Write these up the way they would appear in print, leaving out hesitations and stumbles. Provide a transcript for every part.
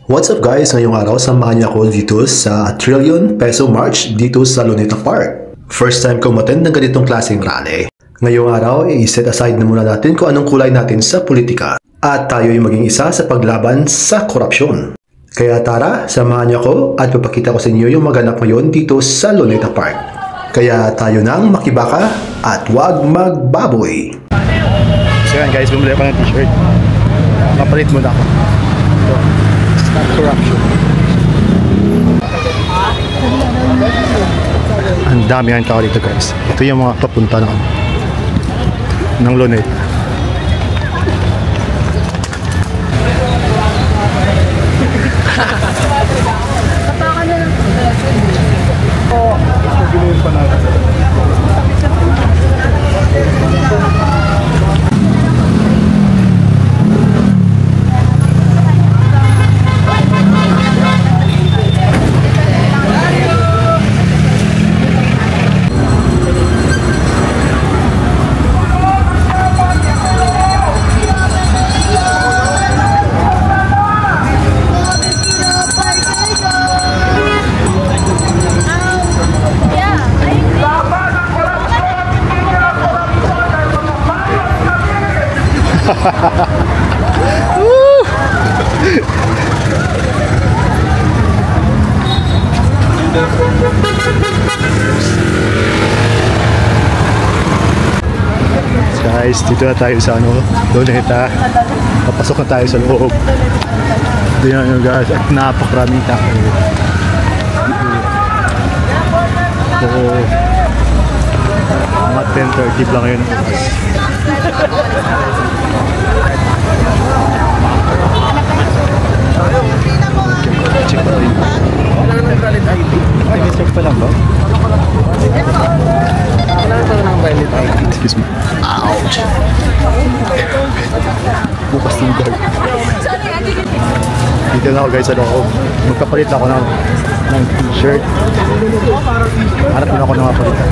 What's up guys? Ngayong araw samahan niyo ako dito sa Trillion Peso March dito sa Luneta Park. First time ko umattend ng ganitong klaseng rally. Ngayong araw, i-set aside na muna natin kung anong kulay natin sa politika at tayo ay maging isa sa paglaban sa korupsyon. Kaya tara, samahan niyo ako at papakita ko sa inyo yung maganap ngayon dito sa Luneta Park. Kaya tayo nang makibaka at wag magbaboy. So yan guys, bumili ako ng t-shirt. Papalit muna ako. Stop corruption. Ang dami ang tao dito guys. Ito yung mga papunta ng Luneta. Guys, dito na tayo sa Luneta. Papasok na tayo sa loob. Dito na guys, at napakaraming tao. Oo. Mga 10:30 lang yun. Check pa rin. Ay, may check pa lang ba? Excuse me. Ouch! Bukas ng guard. Dito na ako guys sa loob. Magkapalit ako ng t-shirt. Hanap na ako ng mapalitan.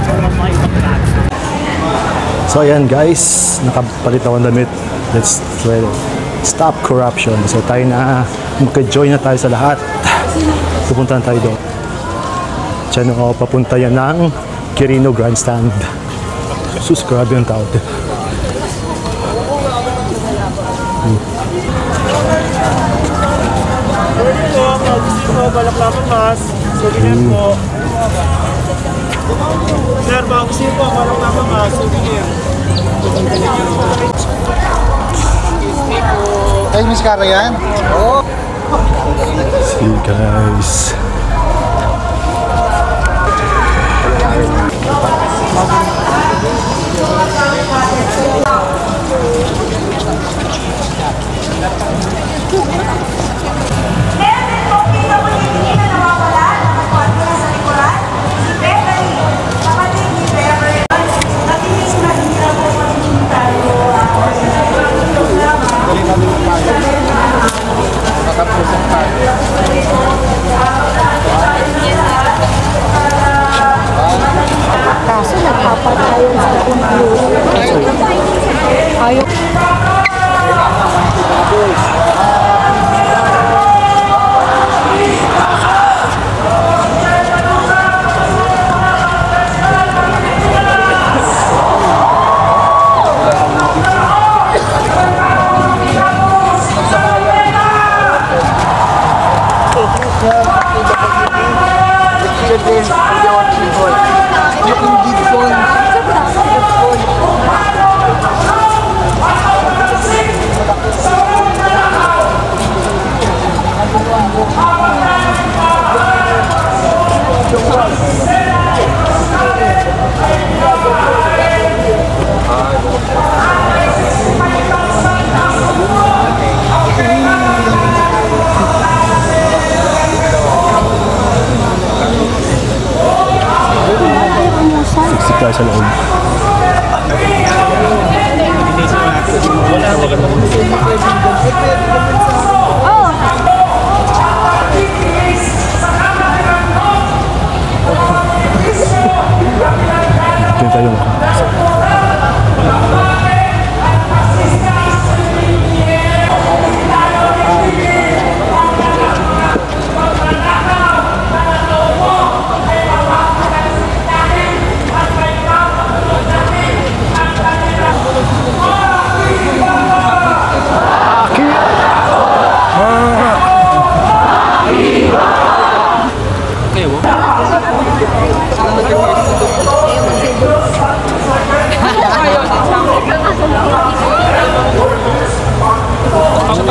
So ayan guys, nakapalit ako ng damit. Let's try to stop corruption. So tayo na, magka-join na tayo sa lahat. Pupunta na tayo doon. Diyan ako papunta yan ng Quirino Grandstand. Sus, grabe ang tao. Pwede po, gusto mo balaklakan mas. Souvenir po. Sir, gusto po balaklakan mas. Souvenir. Ay, Miss Cara yan? Oo. See you guys. Kaso nagpapatayon sa computer. Ayaw.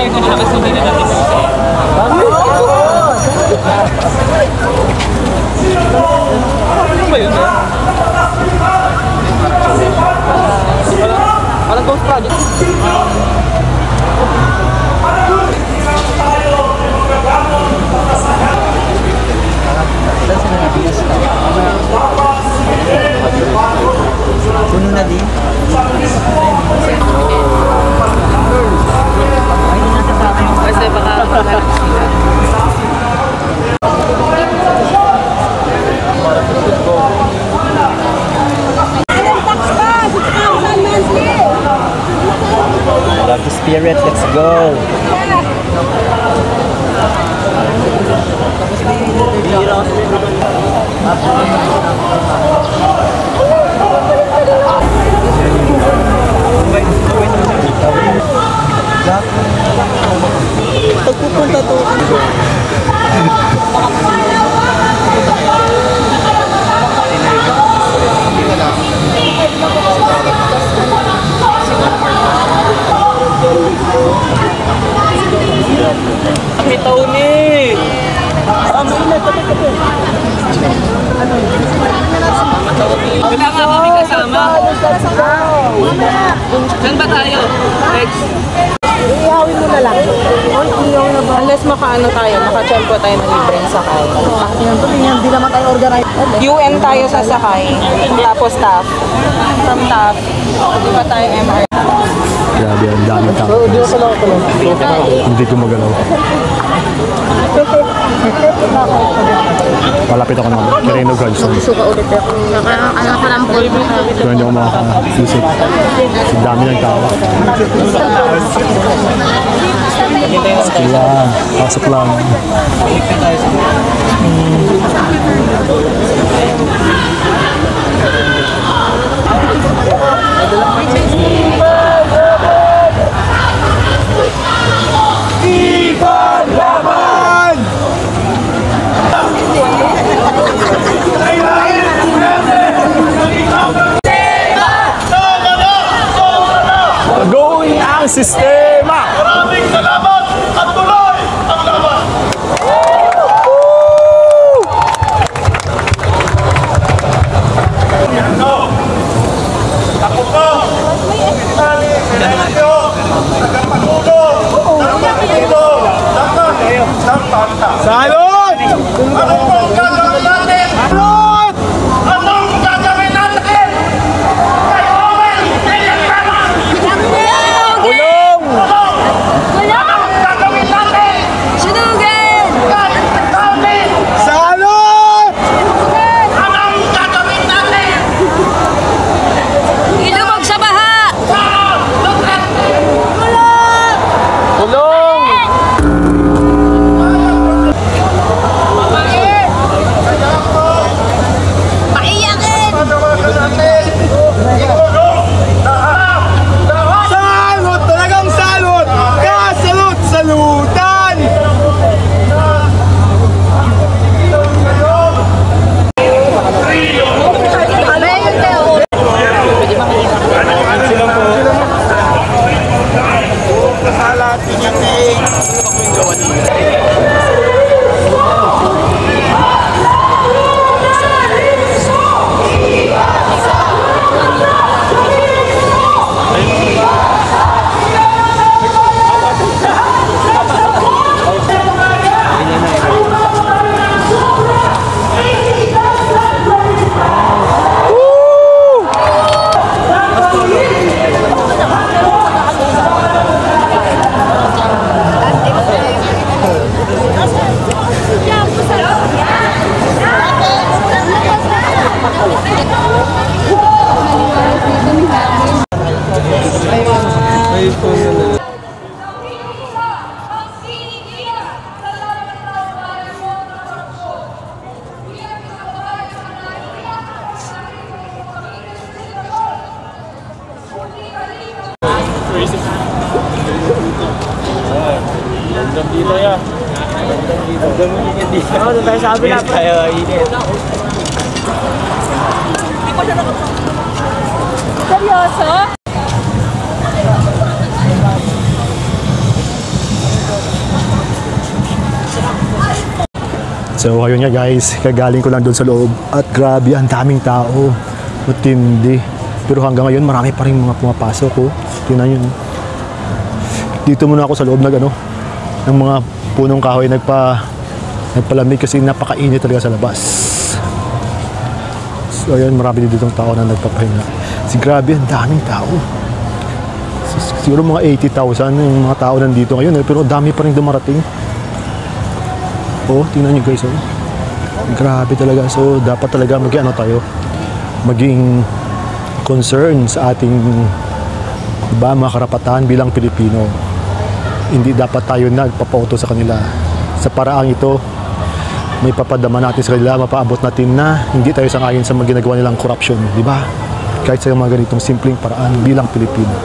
tayo kanina kasi hindi na natin kasi. Ano ba yun? Parang ghost project. Puno na din. Kasi baka maghanap sila. Love the spirit, let's go. Pagpupunta to. Kami Tony! Wala nga kami kasama. Saan ba tayo? Next. Iyawin mo na lang. Unless makaano tayo, makachempo tayo ng libreng sakay. Hindi naman tayo organize. UN tayo sasakay. Tapos TAF. From TAF, di ba tayo MR? Grabe, ang dami tao. Hindi ko magalaw. Malapit ako naman. Kireno Godson. Suka ulit ako. Ano ko lang po. Pero hindi ako makaka-visit. Ang dami ng tao. Yan, pasok lang. Going ang sistema! Maraming salamat at tuloy ang laban! Ako po, Tali Renasyo, nagpapagulo ng partido ng banta. Salud! Ano po ang gagawin natin? Salud! Anong gagawin natin? Kay Owen Villarama! Ulong! Anong gagawin natin? Sunugin! Kahit natin! Salud! Anong gagawin natin? Ilubog sa baha! Ulong! Paiyakin! Salud! Talagang salud! Kasalud! Saludan! Dito yan. Dito tayo sa kabila. Tayo init. Seryoso? So ayun nga guys, kagaling ko lang doon sa loob at grabe, ang daming tao, matindi. Pero hanggang ngayon marami pa rin mga pumapasok ko. Tingnan yun. Dito muna ako sa loob ng mga punong kahoy, nagpalamig kasi napakainit talaga sa labas. So ayun, marami din ditong tao na nagpapahinga. Grabe, ang daming tao. Siguro mga 80,000 yung mga tao nandito ngayon pero dami pa rin dumarating. Oh, tingnan nyo guys, oh. Grabe talaga. So, dapat talaga maging concern sa ating, diba, mga karapatan bilang Pilipino. Hindi dapat tayo nagpapauto sa kanila. Sa paraang ito, may papadama natin sa kanila, mapaabot natin na hindi tayo sangayon sa mga ginagawa nilang corruption, diba? Kahit sa mga ganitong simpleng paraan bilang Pilipino.